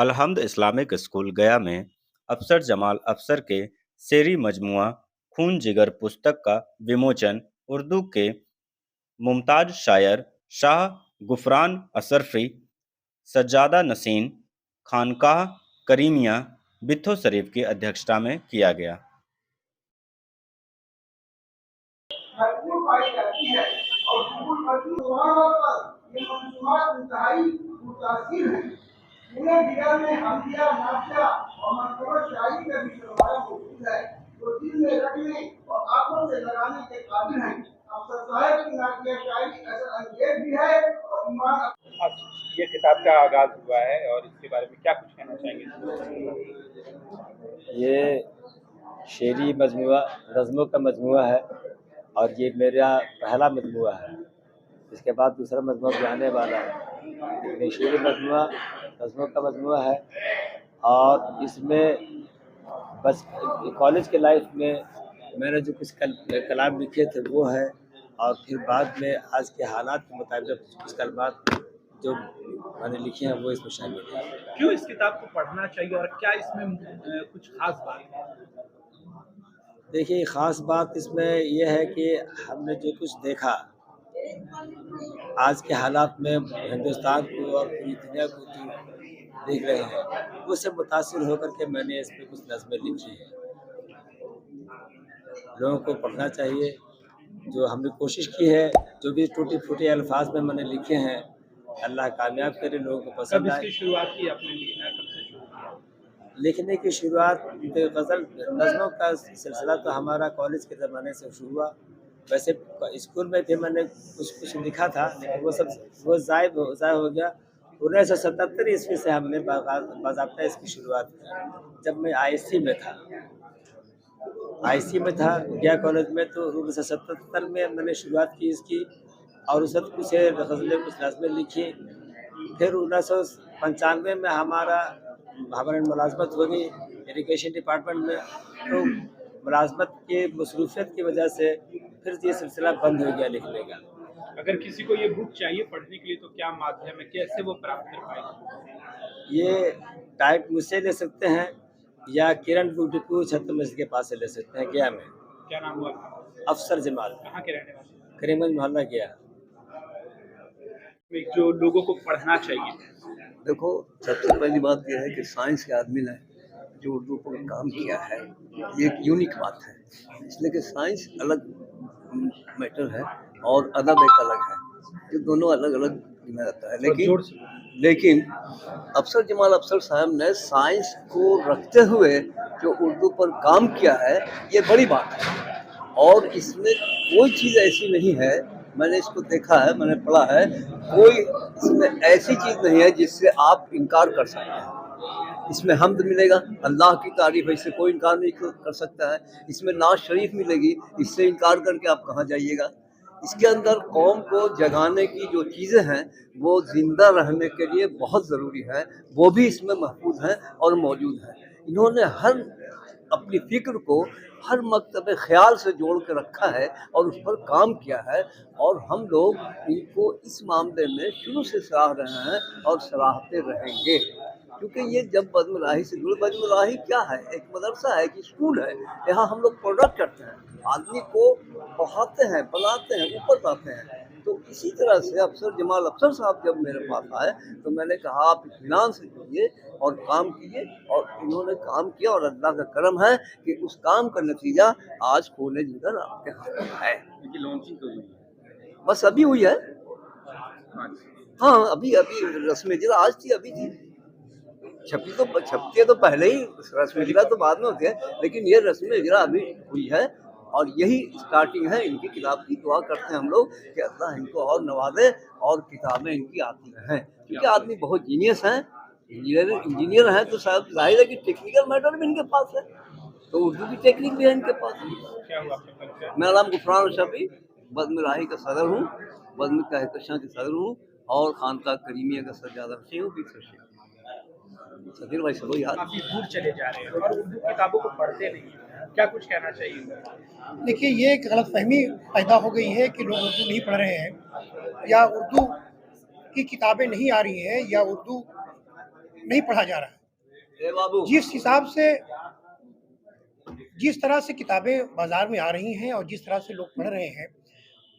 अलहम्द Islamic school गया में अफसर जमाल अफसर के शेरी मजमुआ खून जिगर पुस्तक का विमोचन उर्दू के मुमताज शायर शाह गुफरान असरफी सज्जादा नसीन खानकाह करीमिया बिथो शरीफ की अध्यक्षता में किया गया। भरपूर पाई जाती है और स्कूल भर्ती पर ये मंसूबात इंतहाई मुतासिर है। पूरे जिला में हम्दिया नाफिया और मरतबा शायरी का भी सरमाया मौजूद है जो दिल में रखने और आंखों से लगाने के काबिल है। अफसर साहब की नाफिया शायरी असर अंगेज भी है और ईमान। आज ये किताब का आगाज हुआ है और इसके बारे में क्या कुछ कहना चाहेंगे? ये शेरी मजमुआ नज़्मों का मजमुआ है और ये मेरा पहला मजमुआ है। इसके बाद दूसरा मजमुआ भी आने वाला है, लेकिन शेरी मजमुआ नज़्मों का मजमुआ है। और इसमें बस कॉलेज के लाइफ में मैंने जो कुछ कलाम लिखे थे वो है, और फिर बाद में आज के हालात के मुताबिक कुछ कलमात जो मैंने लिखे हैं वो इसमें शामिल है। क्यों इस किताब को पढ़ना चाहिए और क्या इसमें कुछ खास बात है? देखिए, ख़ास बात इसमें यह है कि हमने जो कुछ देखा आज के हालात में हिंदुस्तान को और पूरी दुनिया को जो देख रहे हैं, उससे मुतासिर होकर के मैंने इस पर कुछ नज़में लिखी हैं। लोगों को पढ़ना चाहिए। जो हमने कोशिश की है, जो भी टूटे फूटे अल्फाज में मैंने लिखे हैं, अल्लाह कामयाब करे, लोगों को कब पसंद आए। इसकी शुरुआत की आपने लिखना, कब से शुरू किया? लिखने की शुरुआत गज़ल नज़मों का सिलसिला तो हमारा कॉलेज के ज़माने से शुरू हुआ। वैसे स्कूल में भी मैंने कुछ लिखा था, लेकिन वो ज़ाय हो गया। 1977 ईस्वी से हमने बाज़ाब्ता इसकी शुरुआत की। जब मैं आईसी में था गया कॉलेज में, तो 1977 में मैंने शुरुआत की इसकी, और उस वक्त कुछ गज़लें कुछ नज़में लिखी। फिर 1995 में हमारी मुलाज़मत हो गई इरिगेशन डिपार्टमेंट में, तो मुलाज़मत के मसरूफियत की वजह से फिर ये सिलसिला बंद हो गया लिखने का। अगर किसी को ये बुक चाहिए पढ़ने के लिए तो क्या माध्यम है, कैसे वो प्राप्त कर पाएंगे? ये टाइप मुझसे ले सकते हैं या किरण बुक डिपो छत्र मस्जिद के पास से ले सकते हैं, गया में। क्या नाम हुआ? अफसर जमाल, कहाँ के रहने वाले? करीमगंज मोहल्ला गया। जो लोगों को पढ़ना चाहिए। देखो, सबसे पहली बात यह है कि साइंस के आदमी ने जो उर्दू पर काम किया है, ये एक यूनिक बात है, इसलिए कि साइंस अलग मैटर है और अदब एक अलग है, ये दोनों अलग अलग गिना जाता है। लेकिन अफसर जमाल अफसर साहब ने साइंस को रखते हुए जो उर्दू पर काम किया है, ये बड़ी बात है। और इसमें कोई चीज़ ऐसी नहीं है, मैंने इसको देखा है, मैंने पढ़ा है, कोई इसमें ऐसी चीज़ नहीं है जिससे आप इनकार कर सकते हैं। इसमें हम्द मिलेगा, अल्लाह की तारीफ है, इससे कोई इनकार नहीं कर सकता है। इसमें नाज शरीफ मिलेगी, इससे इनकार करके आप कहाँ जाइएगा। इसके अंदर कौम को जगाने की जो चीज़ें हैं वो ज़िंदा रहने के लिए बहुत ज़रूरी है, वो भी इसमें महफूज हैं और मौजूद हैं। इन्होंने हर अपनी फ़िक्र को हर मकतब ख़याल से जोड़ के रखा है और उस पर काम किया है, और हम लोग इनको इस मामले में शुरू से सराह रहे हैं और सराहते रहेंगे। क्योंकि ये जब बज़्म-ए-राही से जुड़े, बज़्म-ए-राही क्या है? एक मदरसा है, एक स्कूल है। यहाँ हम लोग प्रोडक्ट करते हैं, आदमी को पढ़ाते हैं, बनाते हैं, ऊपर लाते हैं। तो इसी तरह से अफसर जमाल अफसर साहब जब मेरे पास आए तो मैंने कहा आप इत्मीनान से जुड़िए और काम कीजिए, और इन्होंने काम किया और अल्लाह का करम है कि उस काम का नतीजा आज कॉलेज इधर आपके हाथ में है। लॉन्चिंग तो हुई बस अभी हुई है। हाँ, अभी रस्म इजरा आज थी, अभी थी। छपती है तो पहले ही, रस्म इजरा तो बाद में होती है, लेकिन ये रस्म इजरा अभी हुई है और यही स्टार्टिंग है इनकी किताब की। दुआ करते हैं हम लोग कि अल्लाह इनको और नवाजे और किताबें इनकी आती रहें, क्योंकि आदमी बहुत जीनियस हैं, इंजीनियर हैं, तो शायद जाहिर है कि टेक्निकल मैटर भी इनके पास है, तो उर्दू की टेक्निक भी है इनके पास। क्या हुआ आपका परिचय? मेरा नाम गुफरान शफी, बज़्म-ए-राही का सदर हूँ, बज़्म कहकशां के सदर हूँ, और खानकाह करीमिया का सज्जादा नशीन हूँ। सदीर भाई सब याद। काफी दूर चले जा रहे हैं और उर्दू किताबों को पढ़ते नहीं हैं, क्या कुछ कहना चाहिए? देखिए, ये एक गलतफहमी पैदा हो गई है कि लोग उर्दू नहीं पढ़ रहे हैं, या उर्दू की किताबें नहीं आ रही हैं, या उर्दू नहीं पढ़ा जा रहा है। जिस हिसाब से जिस तरह से किताबें बाजार में आ रही हैं और जिस तरह से लोग पढ़ रहे हैं,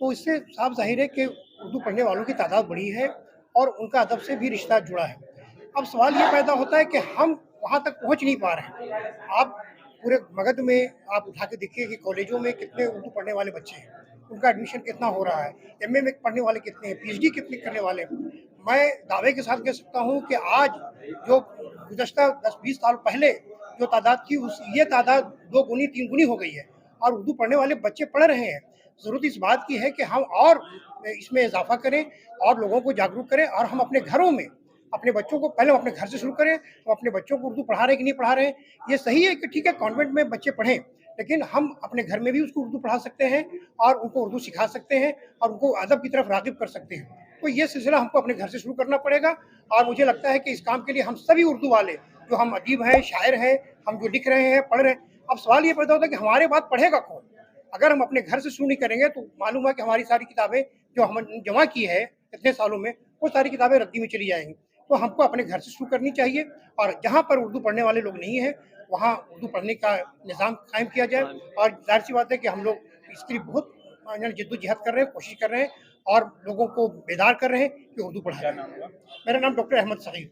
तो इससे साफ जाहिर है कि उर्दू पढ़ने वालों की तादाद बढ़ी है और उनका अदब से भी रिश्ता जुड़ा है। अब सवाल ये पैदा होता है कि हम वहाँ तक पहुँच नहीं पा रहे हैं। आप पूरे मगध में आप उठा के देखिए कि कॉलेजों में कितने उर्दू पढ़ने वाले बच्चे हैं, उनका एडमिशन कितना हो रहा है, एमए में पढ़ने वाले कितने हैं, पीएचडी कितने करने वाले हैं। मैं दावे के साथ कह सकता हूँ कि आज जो गुज़श्ता 10-20 साल पहले जो तादाद थी, ये तादाद 2 गुनी 3 गुनी हो गई है और उर्दू पढ़ने वाले बच्चे पढ़ रहे हैं। ज़रूरत इस बात की है कि हम और इसमें इजाफा करें और लोगों को जागरूक करें और हम अपने घरों में अपने बच्चों को, पहले हम अपने घर से शुरू करें, हम अपने बच्चों को उर्दू पढ़ा रहे हैं कि नहीं पढ़ा रहे हैं। ये सही है कि ठीक है कॉन्वेंट में बच्चे पढ़ें, लेकिन हम अपने घर में भी उसको उर्दू पढ़ा सकते हैं और उनको उर्दू सिखा सकते हैं और उनको अदब की तरफ राग़िब कर सकते हैं। तो ये सिलसिला हमको अपने घर से शुरू करना पड़ेगा और मुझे लगता है कि इस काम के लिए हम सभी उर्दू वाले, जो हम अदीब हैं, शायर हैं, हम जो लिख रहे हैं, पढ़ रहे हैं, अब सवाल ये पैदा होता है कि हमारे बाद पढ़ेगा कौन? अगर हम अपने घर से शुरू नहीं करेंगे तो मालूम है कि हमारी सारी किताबें जो हमने जमा की है इतने सालों में, वो सारी किताबें रद्दी में चली जाएंगी। तो हमको अपने घर से शुरू करनी चाहिए और जहाँ पर उर्दू पढ़ने वाले लोग नहीं हैं, वहाँ उर्दू पढ़ने का निज़ाम कायम किया जाए। और जाहिर सी बात है कि हम लोग इसके लिए बहुत जद्दोजहद कर रहे हैं, कोशिश कर रहे हैं और लोगों को बेदार कर रहे हैं कि उर्दू पढ़ा जाए। मेरा नाम डॉक्टर अहमद सगीर।